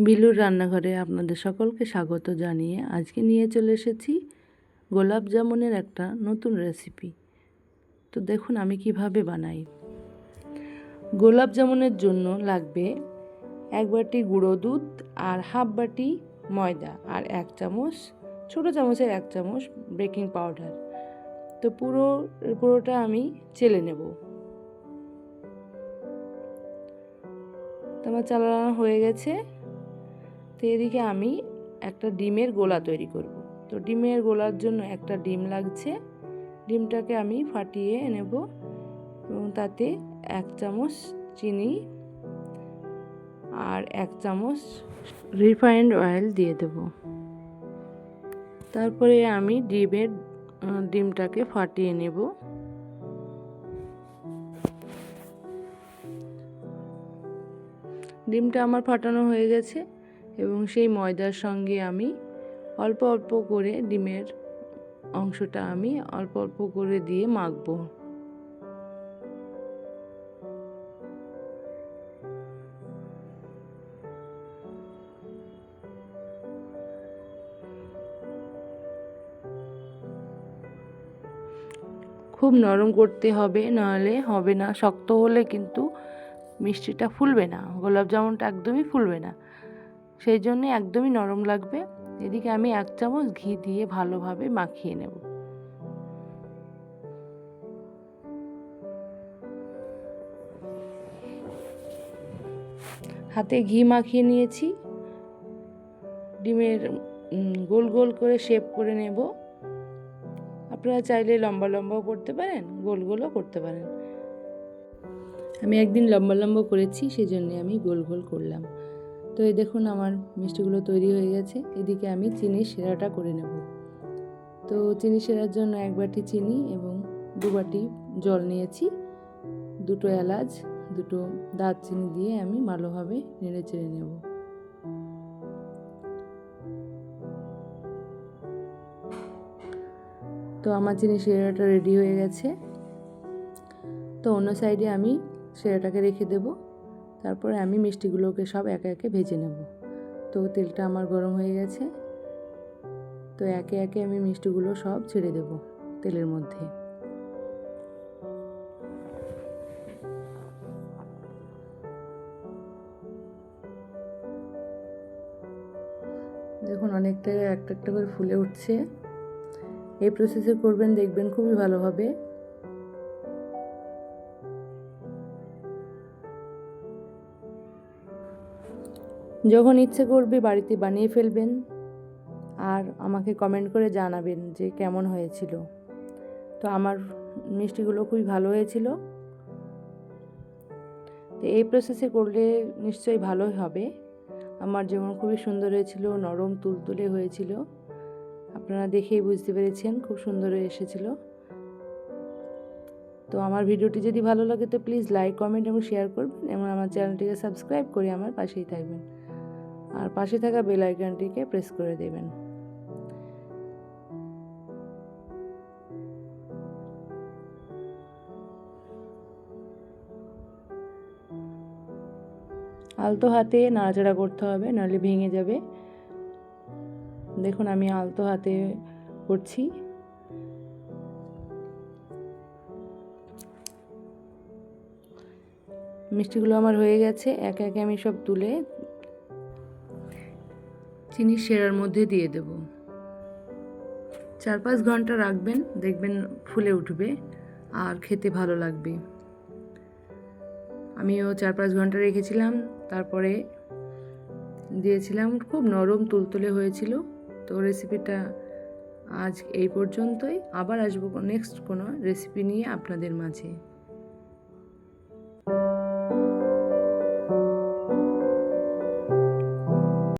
বিলুর রান্নাঘরে আপনাদের সকলকে স্বাগত জানিয়ে আজকে নিয়ে চলে এসেছি গোলাপ জামুনের একটা নতুন রেসিপি। তো দেখুন আমি কিভাবে বানাই। গোলাপ জামুনের জন্য লাগবে 1 বাটি গুঁড়ো দুধ আর হাফ বাটি ময়দা আর 1 চামচ, ছোটো চামচের 1 চামচ বেকিং পাউডার। তো পুরোটা আমি চেলে নেব। তো আমার চালানো হয়ে গেছে। তো এদিকে আমি একটা ডিমের গোলা তৈরি করব। তো ডিমের গোলার জন্য একটা ডিম লাগছে। ডিমটাকে আমি ফাটিয়ে নেব এবং তাতে 1 চামচ চিনি আর 1 চামচ রিফাইন্ড অয়েল দিয়ে দেব। তারপরে আমি ডিমটাকে ফাটিয়ে নেব। ডিমটা আমার ফাটানো হয়ে গেছে এবং সেই ময়দার সঙ্গে আমি অল্প অল্প করে ডিমের অংশটা আমি অল্প অল্প করে দিয়ে মাখবো। খুব নরম করতে হবে, নাহলে হবে না। শক্ত হলে কিন্তু মিষ্টিটা ফুলবে না, গোলাপ জামুনটা একদমই ফুলবে না। সেই জন্য একদমই নরম লাগবে। এদিকে আমি 1 চামচ ঘি দিয়ে ভালোভাবে মাখিয়ে নেব। হাতে ঘি মাখিয়ে নিয়েছি। ডিমের গোল গোল করে শেপ করে নেব। আপনারা চাইলে লম্বা লম্বাও করতে পারেন, গোল গোলও করতে পারেন। আমি একদিন লম্বা লম্বা করেছি, সেই জন্য আমি গোল গোল করলাম। তো এই দেখুন আমার মিষ্টিগুলো তৈরি হয়ে গেছে। এদিকে আমি চিনির শিরাটা করে নেব। তো চিনি শিরার জন্য 1 বাটি চিনি এবং 2 বাটি জল নিয়েছি। 2টো এলাচ, 2টো দারচিনি দিয়ে আমি ভালোভাবে নেড়ে চেড়ে নেব। তো আমার চিনি শিরাটা রেডি হয়ে গেছে। তো অন্য সাইডে আমি শিরাটাকে রেখে দেব। তারপরে আমি মিষ্টিগুলোকে সব একে একে ভেজে নেব। তো তেলটা আমার গরম হয়ে গেছে। তো একে একে আমি মিষ্টিগুলো সব ছেড়ে দেব তেলের মধ্যে। দেখুন অনেকটা একটা একটা করে ফুলে উঠছে। এই প্রসেসে করবেন, দেখবেন খুবই ভালো হবে। যখন ইচ্ছে করবে বাড়িতে বানিয়ে ফেলবেন আর আমাকে কমেন্ট করে জানাবেন যে কেমন হয়েছিল। তো আমার মিষ্টিগুলো খুবই ভালো হয়েছিল। তো এই প্রসেসে করলে নিশ্চয়ই ভালোই হবে। আমার যেমন খুবই সুন্দর হয়েছিল, নরম তুলতুলে হয়েছিল। আপনারা দেখেই বুঝতে পেরেছেন খুব সুন্দর এসেছিল। তো আমার ভিডিওটি যদি ভালো লাগে তো প্লিজ লাইক, কমেন্ট এবং শেয়ার করবেন এবং আমার চ্যানেলটিকে সাবস্ক্রাইব করে আমার পাশেই থাকবেন আর পাশে থাকা বেল আইকনটিকে প্রেস করে দেবেন। আলতো হাতে নাড়াচাড়া করতে হবে, নাহলে ভেঙে যাবে। দেখুন আমি আলতো হাতে করছি। মিষ্টিগুলো আমার হয়ে গেছে। একে একে আমি সব তুলে চিনির শিরার মধ্যে দিয়ে দেব। 4-5 ঘন্টা রাখবেন, দেখবেন ফুলে উঠবে আর খেতে ভালো লাগবে। আমিও 4-5 ঘন্টা রেখেছিলাম, তারপরে দিয়েছিলাম। খুব নরম তুলতুলে হয়েছিল। তো রেসিপিটা আজ এই পর্যন্তই। আবার আসবো নেক্সট কোনো রেসিপি নিয়ে আপনাদের মাঝে।